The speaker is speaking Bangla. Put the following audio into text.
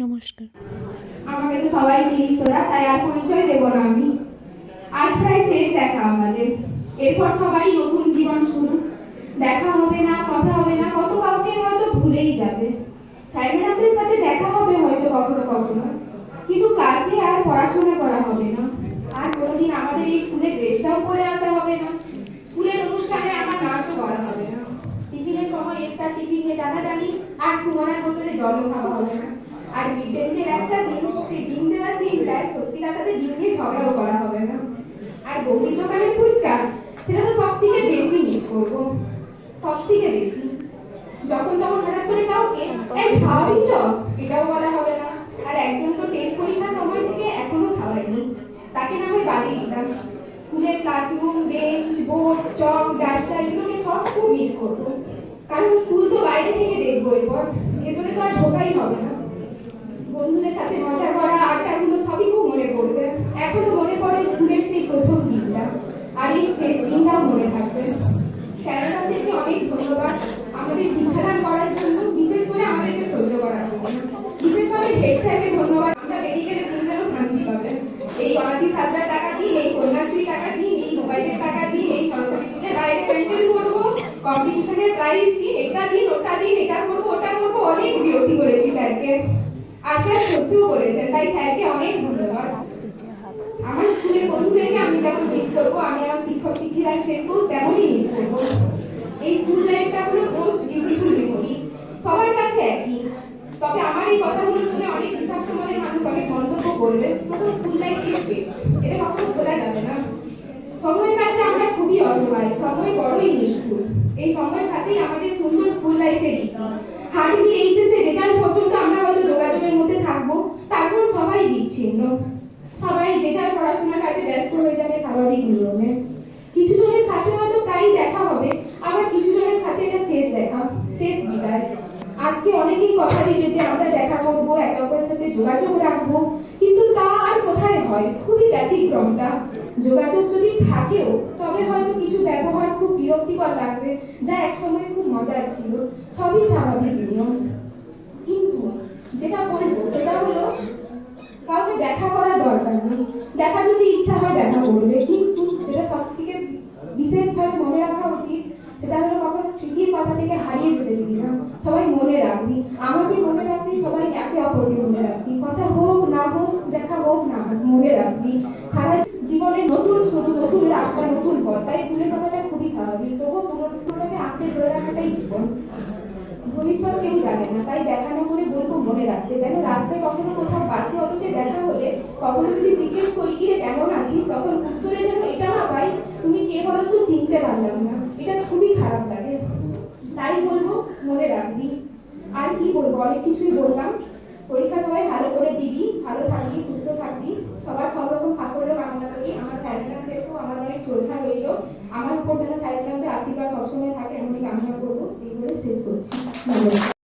নমস্কার। আমাকে তো সবাই চিনিস তোরা, তাই আর পরিচয় দেব না আমি। আজ প্রায় শেষ দেখা আমাদের, এরপর সবাই নতুন জীবন শুরু। দেখা হবে না, কথা হবে না, কত কাউকে হয়তো ভুলেই যাবে। স্যার ম্যাডামদের সাথে দেখা হবে হয়তো কখনো কখনো, কিন্তু ক্লাসে আর পড়াশোনা করা হবে না। আর কোনোদিন আমাদের এই স্কুলের ড্রেসটাও পরে আসা হবে না। স্কুলের অনুষ্ঠানে আমার নাচও করা হবে না। টিফিনের সময় একটা টিফিনে টানাটানি, আর সুমনার বোতলে জলও খাওয়া হবে না। আর মিড ডে মিলের একটা দিন, সেই ডিম দেওয়ার দিনটায় স্বস্তিকার সাথে ডিম নিয়ে ঝগড়াও করা হবে না। আর বৌদির দোকানের ফুচকা, সেটা তো সব থেকে বেশি মিস করবো, সব থেকে বেশি। যখন তখন হঠাৎ করে কাউকে এই খাওয়াবি চ, এটাও বলা হবে না। আর একজন তো টেস্ট পরীক্ষার সময় থেকে এখনো খাওয়ায়নি, তাকে না হয় বাদই দিতাম। স্কুলের ক্লাসরুম, বেঞ্চ, বোর্ড, চক, ডাস্টার, এগুলোকে সব খুব মিস করবো। কারণ স্কুল তো বাইরে থেকে দেখবো, এরপর ভেতরে তো আর ঢোকাই হবে না। বন্ধুদের সাথে মজা করা, আড্ডাগুলো সবই খুব মনে পড়বে। এখনো মনে পড়ে স্কুলের সেই প্রথম দিনটা, আর এই শেষ দিনটাও মনে থাকবে। স্যারেরাদেরকে অনেক ধন্যবাদ আমাদের শিক্ষাদান করার জন্য, বিশেষ করে আমাদেরকে সহ্য করার জন্য। বিশেষভাবে হেড স্যারকে ধন্যবাদ। আমরা বেরিয়ে গেলে তুমি যেন শান্তি পাবে। এই অনাথি ছাত্রার টাকা দিই, এই কন্যাশ্রীর টাকা দিই, এই মোবাইলের টাকা দিই, এই সরস্বতী পুজোর বাইরে প্যান্ডেল করবো, কম্পিটিশনের প্রাইজ দিই, এটা দিন ওটা দিন, এটা করবো ওটা করবো, অনেক বিরক্তি করেছি স্যারকে। আর স্যার সহ্যও করেছেন, তাই স্যারকে অনেক ধন্যবাদ। আমার স্কুলের বন্ধুদেরকে আমি যেমন মিস করবো, আমি আমার শিক্ষক শিক্ষিকাদেরকেও তেমনই মিস করবো। এই স্কুল লাইফটা হলো মোস্ট বিউটিফুল মেমোরি, সবার কাছে একই। তবে আমার এই কথাগুলো শুনে অনেক বিষাক্ত মনের মানুষ অনেক মন্তব্য করবে, তবু স্কুল লাইফ ইজ বেস্ট, এটা কখনো ভোলা যাবে না। সময়ের কাছে আমরা খুবই অসহায়, সময় বড়ই নিষ্ঠুর। এই সময়ের সাথেই আমাদের সুন্দর স্কুল লাইফের হার্ডলি এইচএসএ রেজাল্ট পর্যন্ত আমরা হয়তো যোগাযোগের মধ্যে থাকবো, তারপর সবাই বিচ্ছিন্ন, সবাই যে যার পড়াশোনার কাছে ব্যস্ত হয়ে যাবে স্বাভাবিক নিয়মে। কিছু জনের সাথে হয়তো প্রায়ই দেখা হবে, আবার কিছু জনের সাথে এটা শেষ দেখা, শেষ বিদায়। আজকে অনেকেই কথা দিবে যে আমরা দেখা করবো, একে অপরের সাথে যোগাযোগ রাখবো, কিন্তু তা আর কোথায় হয়, খুবই ব্যতিক্রমটা। যোগাযোগ যদি থাকেও, তবে হয়তো কিছু ব্যবহার খুব বিরক্তিকর লাগবে, যা একসময় খুব মজার ছিল। সবই স্বাভাবিক নিয়ম। কিন্তু যেটা বলবো সেটা হলো, কাউকে দেখা করার দরকার নেই, দেখা যদি ইচ্ছা হয় দেখা করবে, কিন্তু যেটা সব থেকে বিশেষভাবে মনে রাখা উচিত, সেটা হলো কখনো স্মৃতির কথা থেকে হারিয়ে যেতে দিবি না। সবাই মনে রাখবি, আমাকে মনে রাখবি, সবাই একে অপরকে মনে রাখবি। কথা হোক না হোক, দেখা হোক না হোক, মনে রাখবি। সারা জীবনে নতুন শুরু, নতুন রাস্তা, নতুন পথ, তাই ভুলে যাওয়াটা খুবই স্বাভাবিক। তবুও পুরোটাকে আঁকড়ে ধরে রাখাটাই জীবন। ভবিষ্যৎ কেউ জানে না, তাই দেখানো করে বলবো মনে রাখতে। যেন রাস্তায় কখনো কোথাও বাসে অফিসে দেখা হলে কখনো যদি জিজ্ঞেস করি কিরে কেমন আছিস, তখন উত্তরে যেন এটা না পাই, তুমি কে বলো তো চিনতে পারলাম না। এটা খুবই খারাপ লাগে, তাই বলবো মনে রাখবি। আর কি বলবো, অনেক কিছুই বললাম। পরীক্ষা সবাই ভালো করে দিবি, ভালো থাকবি, সুস্থ থাকবি, সবার সব রকম সাফল্য কামনা করি। আমার স্যার ম্যাডামদেরকেও আমার অনেক শ্রদ্ধা রইল, আমার উপর যেন স্যার ম্যাডামদের আশীর্বাদ সবসময় থাকে এমনই কামনা করবো। এই বলে শেষ করছি। ধন্যবাদ।